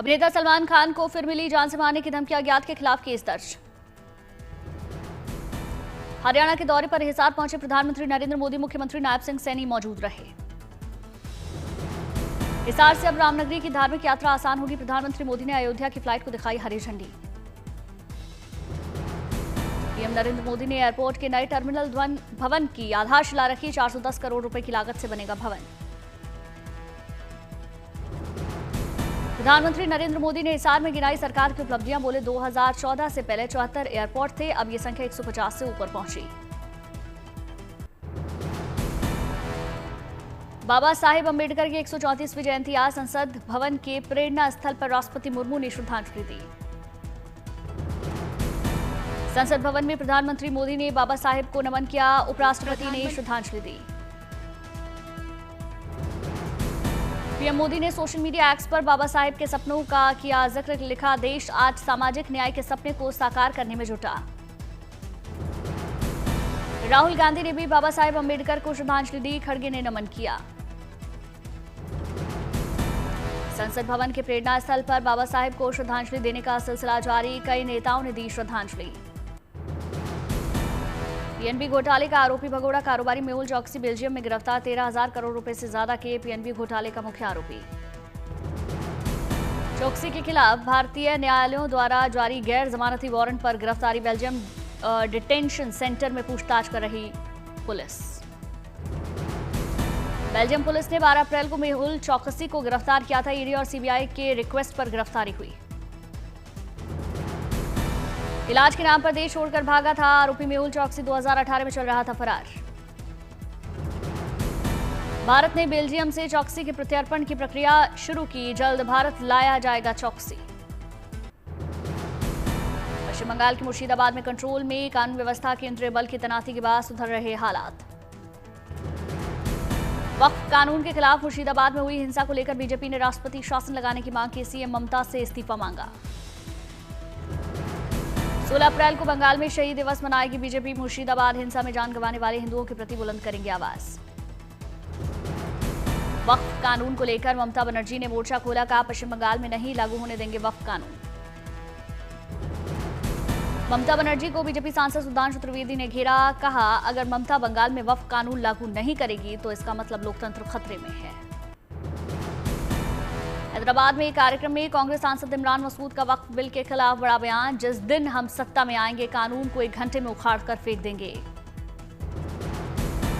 अभिनेता सलमान खान को फिर मिली जान से मारने की धमकी, अज्ञात के खिलाफ केस दर्ज। हरियाणा के दौरे पर हिसार पहुंचे प्रधानमंत्री नरेंद्र मोदी, मुख्यमंत्री नायब सिंह सैनी मौजूद रहे। हिसार से अब रामनगरी की धार्मिक यात्रा आसान होगी, प्रधानमंत्री मोदी ने अयोध्या की फ्लाइट को दिखाई हरी झंडी। पीएम नरेंद्र मोदी ने एयरपोर्ट के नए टर्मिनल भवन की आधारशिला रखी, 410 करोड़ रुपए की लागत से बनेगा भवन। प्रधानमंत्री नरेंद्र मोदी ने हिसार में गिनाई सरकार की उपलब्धियां, बोले 2014 से पहले 74 एयरपोर्ट थे, अब ये संख्या 150 से ऊपर पहुंची। बाबा साहेब अंबेडकर की 134वीं जयंती आज संसद भवन के प्रेरणा स्थल पर राष्ट्रपति मुर्मू ने श्रद्धांजलि दी। संसद भवन में प्रधानमंत्री मोदी ने बाबा साहेब को नमन किया, उपराष्ट्रपति ने श्रद्धांजलि दी। पीएम मोदी ने सोशल मीडिया एक्स पर बाबा साहेब के सपनों का किया जिक्र, लिखा देश आज सामाजिक न्याय के सपने को साकार करने में जुटा। राहुल गांधी ने भी बाबा साहेब अंबेडकर को श्रद्धांजलि दी, खड़गे ने नमन किया। संसद भवन के प्रेरणा स्थल पर बाबा साहेब को श्रद्धांजलि देने का सिलसिला जारी, कई नेताओं ने दी श्रद्धांजलि। पीएनबी घोटाले का आरोपी भगोड़ा कारोबारी मेहुल चौकसी बेल्जियम में गिरफ्तार, 13,000 करोड़ रुपए से ज्यादा के पीएनबी घोटाले का मुख्य आरोपी। चौकसी के खिलाफ भारतीय न्यायालयों द्वारा जारी गैर जमानती वारंट पर गिरफ्तारी, बेल्जियम डिटेंशन सेंटर में पूछताछ कर रही पुलिस। बेल्जियम पुलिस ने 12 अप्रैल को मेहुल चौकसी को गिरफ्तार किया था, ईडी और सीबीआई के रिक्वेस्ट पर गिरफ्तारी हुई। इलाज के नाम पर देश छोड़कर भागा था आरोपी मेहुल चौकसी, 2018 में चल रहा था फरार। भारत ने बेल्जियम से चौकसी के प्रत्यर्पण की प्रक्रिया शुरू की, जल्द भारत लाया जाएगा चौकसी। पश्चिम बंगाल के मुर्शिदाबाद में कंट्रोल में कानून व्यवस्था, केंद्रीय बल की तैनाती के बाद सुधर रहे हालात। वक्फ कानून के खिलाफ मुर्शिदाबाद में हुई हिंसा को लेकर बीजेपी ने राष्ट्रपति शासन लगाने की मांग की, सीएम ममता से इस्तीफा मांगा। 16 अप्रैल को बंगाल में शहीद दिवस मनाएगी बीजेपी, मुर्शिदाबाद हिंसा में जान गंवाने वाले हिंदुओं के प्रति बुलंद करेंगे आवाज। वक्फ कानून को लेकर ममता बनर्जी ने मोर्चा खोला, कहा पश्चिम बंगाल में नहीं लागू होने देंगे वक्फ कानून। ममता बनर्जी को बीजेपी सांसद सुधांशु त्रिवेदी ने घेरा, कहा अगर ममता बंगाल में वक्फ कानून लागू नहीं करेगी तो इसका मतलब लोकतंत्र खतरे में है। हैदराबाद में एक कार्यक्रम में कांग्रेस सांसद इमरान मसूद का वक्फ बिल के खिलाफ बड़ा बयान, जिस दिन हम सत्ता में आएंगे कानून को 1 घंटे में उखाड़ कर फेंक देंगे।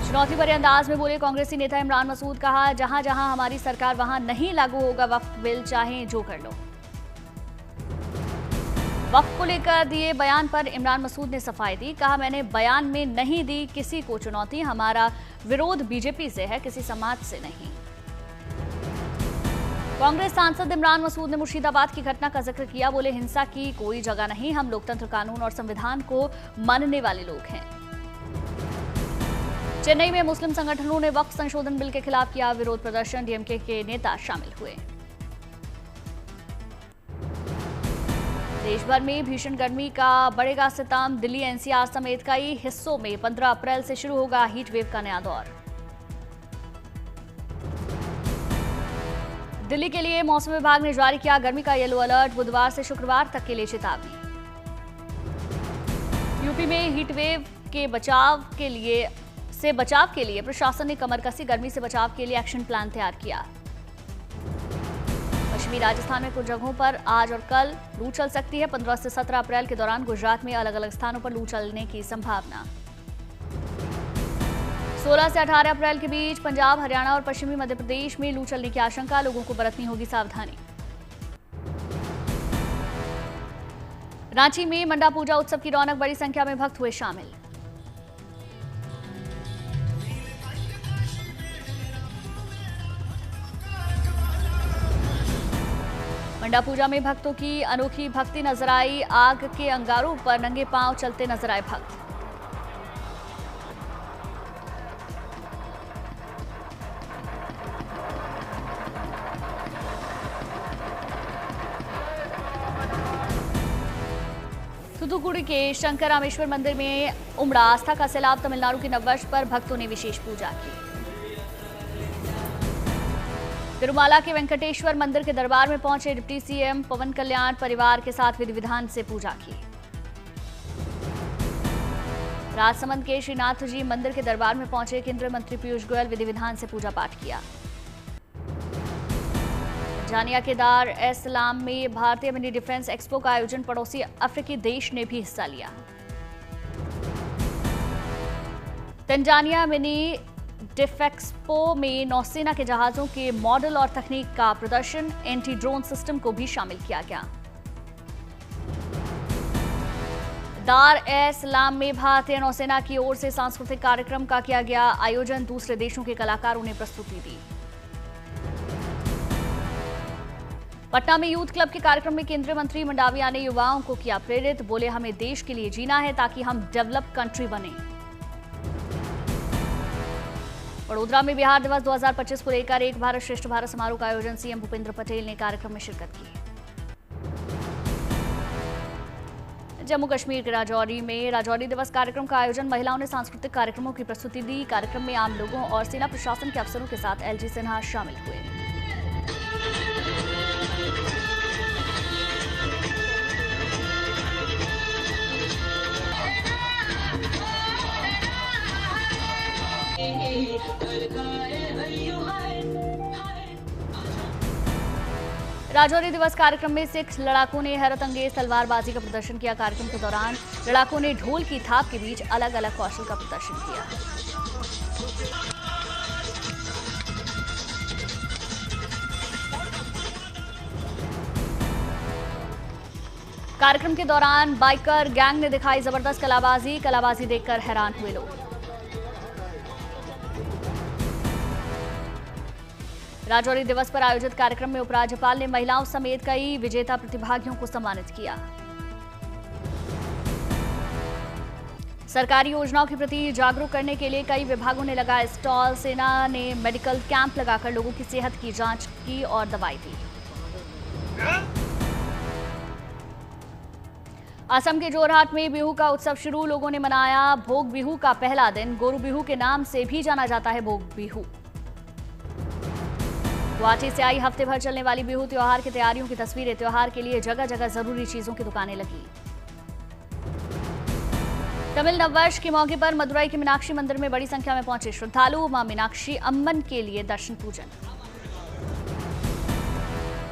चुनौती भरे अंदाज में बोले कांग्रेसी नेता इमरान मसूद, कहा जहां जहां हमारी सरकार वहां नहीं लागू होगा वक्फ बिल, चाहे जो कर लो। वक्फ को लेकर दिए बयान पर इमरान मसूद ने सफाई दी, कहा मैंने बयान में नहीं दी किसी को चुनौती, हमारा विरोध बीजेपी से है, किसी समाज से नहीं। कांग्रेस सांसद इमरान मसूद ने मुर्शिदाबाद की घटना का जिक्र किया, बोले हिंसा की कोई जगह नहीं, हम लोकतंत्र, कानून और संविधान को मानने वाले लोग हैं। चेन्नई में मुस्लिम संगठनों ने वक्फ संशोधन बिल के खिलाफ किया विरोध प्रदर्शन, डीएमके के नेता शामिल हुए। देश भर में भीषण गर्मी का बढ़ेगा सितम, दिल्ली एनसीआर समेत कई हिस्सों में 15 अप्रैल से शुरू होगा हीट वेव का नया दौर। दिल्ली के लिए मौसम विभाग ने जारी किया गर्मी का येलो अलर्ट, बुधवार से शुक्रवार तक के लिए चेतावनी। यूपी में हीट वेव के बचाव के लिए प्रशासन ने कमर कसी, गर्मी से बचाव के लिए एक्शन प्लान तैयार किया। पश्चिमी राजस्थान में कुछ जगहों पर आज और कल लू चल सकती है, 15 से 17 अप्रैल के दौरान गुजरात में अलग अलग स्थानों पर लू चलने की संभावना। 16 से 18 अप्रैल के बीच पंजाब, हरियाणा और पश्चिमी मध्य प्रदेश में लू चलने की आशंका, लोगों को बरतनी होगी सावधानी। रांची में मंडा पूजा उत्सव की रौनक, बड़ी संख्या में भक्त हुए शामिल। मंडा पूजा में भक्तों की अनोखी भक्ति नजर आई, आग के अंगारों पर नंगे पांव चलते नजर आए भक्त। थूथुकुडी के शंकर रामेश्वर मंदिर में उमड़ा आस्था का सैलाब, तमिलनाडु के नववर्ष पर भक्तों ने विशेष पूजा की। तिरुमाला के वेंकटेश्वर मंदिर के दरबार में पहुंचे डिप्टी सीएम पवन कल्याण, परिवार के साथ विधि विधान से पूजा की। राजसमंद के श्रीनाथ जी मंदिर के दरबार में पहुंचे केंद्रीय मंत्री पीयूष गोयल, विधि विधान से पूजा पाठ किया। जानिया के दार एस सलाम में भारतीय मिनी डिफेंस एक्सपो का आयोजन, पड़ोसी अफ्रीकी देश ने भी हिस्सा लिया। तंजानिया मिनी डिफेक्सपो में नौसेना के जहाजों के मॉडल और तकनीक का प्रदर्शन, एंटी ड्रोन सिस्टम को भी शामिल किया गया। दार एस सलाम में भारतीय नौसेना की ओर से सांस्कृतिक कार्यक्रम का किया गया आयोजन, दूसरे देशों के कलाकारों ने प्रस्तुति दी। पटना में यूथ क्लब के कार्यक्रम में केंद्रीय मंत्री मंडाविया ने युवाओं को किया प्रेरित, बोले हमें देश के लिए जीना है ताकि हम डेवलप कंट्री बने। वडोदरा में बिहार दिवस 2025 को लेकर एक भारत श्रेष्ठ भारत समारोह का आयोजन, सीएम भूपेंद्र पटेल ने कार्यक्रम में शिरकत की। जम्मू कश्मीर के राजौरी में राजौरी दिवस कार्यक्रम का आयोजन, महिलाओं ने सांस्कृतिक कार्यक्रमों की प्रस्तुति दी। कार्यक्रम में आम लोगों और सेना प्रशासन के अफसरों के साथ एलजी सिन्हा शामिल हुए। राजौरी दिवस कार्यक्रम में सिख लड़ाकों ने हैरत अंगेज तलवारबाजी का प्रदर्शन किया। कार्यक्रम के दौरान लड़ाकों ने ढोल की थाप के बीच अलग अलग कौशल का प्रदर्शन किया। कार्यक्रम के दौरान बाइकर गैंग ने दिखाई जबरदस्त कलाबाजी देखकर हैरान हुए लोग। राजौरी दिवस पर आयोजित कार्यक्रम में उपराज्यपाल ने महिलाओं समेत कई विजेता प्रतिभागियों को सम्मानित किया। सरकारी योजनाओं के प्रति जागरूक करने के लिए कई विभागों ने लगाए स्टॉल। सेना ने मेडिकल कैंप लगाकर लोगों की सेहत की जांच की और दवाई दी। असम के जोरहाट में बिहू का उत्सव शुरू, लोगों ने मनाया भोग बिहू का पहला दिन। गोरु बिहू के नाम से भी जाना जाता है भोग बिहू। गुवाहाटी से आई हफ्ते भर चलने वाली बिहू त्योहार की तैयारियों की तस्वीरें। त्योहार के लिए जगह जगह जरूरी चीजों की दुकानें लगी। तमिल नववर्ष के मौके पर मदुरई के मीनाक्षी मंदिर में बड़ी संख्या में पहुंचे श्रद्धालु। मां मीनाक्षी अम्मन के लिए दर्शन पूजन।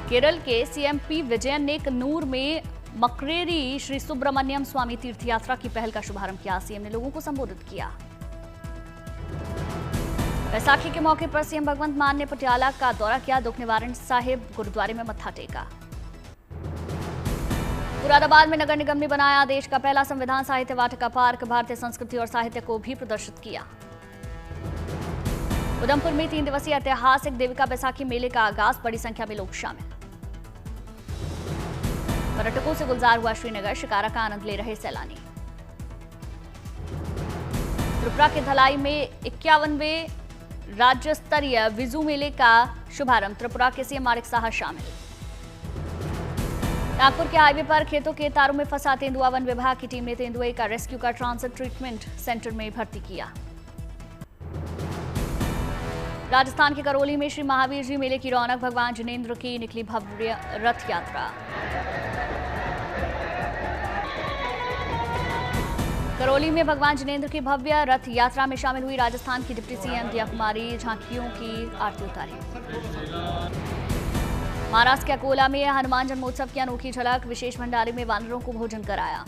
केरल के सीएम पी विजयन ने कन्नूर में मकरेरी श्री सुब्रमण्यम स्वामी तीर्थ यात्रा की पहल का शुभारंभ किया। सीएम ने लोगों को संबोधित किया। बैसाखी के मौके पर सीएम भगवंत मान ने पटियाला का दौरा किया। दुख निवारण साहिब गुरुद्वारे में मत्था टेका। मुरादाबाद में नगर निगम ने बनाया देश का पहला संविधान साहित्य वाटिका पार्क। भारतीय संस्कृति और साहित्य को भी प्रदर्शित किया। उधमपुर में 3 दिवसीय ऐतिहासिक देविका बैसाखी मेले का आगाज, बड़ी संख्या में लोग शामिल। पर्यटकों से गुलजार हुआ श्रीनगर, शिकारा का आनंद ले रहे सैलानी। त्रिपुरा के धलाई में 51वें राज्य स्तरीय विजू मेले का शुभारंभ, त्रिपुरा के सीएम माणिक साहा शामिल। नागपुर के हाईवे पर खेतों के तारों में फंसा तेंदुआ, वन विभाग की टीम ने तेंदुए का रेस्क्यू कर ट्रांजिट ट्रीटमेंट सेंटर में भर्ती किया। राजस्थान के करौली में श्री महावीर जी मेले की रौनक, भगवान जिनेंद्र की निकली भव्य रथ यात्रा। करौली में भगवान जिनेंद्र की भव्य रथ यात्रा में शामिल हुई राजस्थान की डिप्टी सीएम दिया कुमारी, झांकियों की आरती उतारी। महाराष्ट्र के अकोला में हनुमान जन्मोत्सव की अनोखी झलक, विशेष भंडारे में वानरों को भोजन कराया।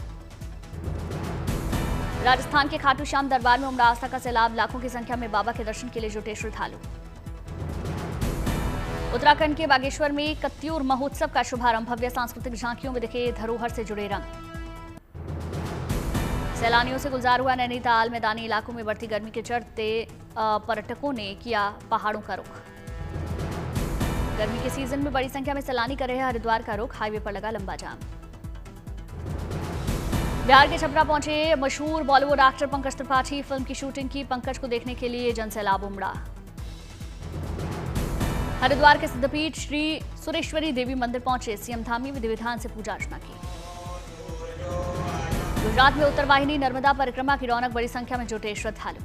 राजस्थान के खाटू श्याम दरबार में उमड़ा आस्था का सैलाब, लाखों की संख्या में बाबा के दर्शन के लिए जुटे श्रद्धालु। उत्तराखंड के बागेश्वर में कत्यूर महोत्सव का शुभारंभ, भव्य सांस्कृतिक झांकियों में दिखे धरोहर से जुड़े रंग। सैलानियों से गुलजार हुआ नैनीताल, मैदानी इलाकों में बढ़ती गर्मी के चलते पर्यटकों ने किया पहाड़ों का रुख। गर्मी के सीजन में बड़ी संख्या में सैलानी कर रहे हरिद्वार का रुख, हाईवे पर लगा लंबा जाम। बिहार के छपरा पहुंचे मशहूर बॉलीवुड एक्टर पंकज त्रिपाठी, फिल्म की शूटिंग की। पंकज को देखने के लिए जनसैलाब उमड़ा। हरिद्वार के सिद्धपीठ श्री सुरेश्वरी देवी मंदिर पहुंचे सीएम, धामी विधि विधान से पूजा अर्चना की। गुजरात में उत्तर वाहिनी नर्मदा परिक्रमा की रौनक, बड़ी संख्या में जुटे श्रद्धालु।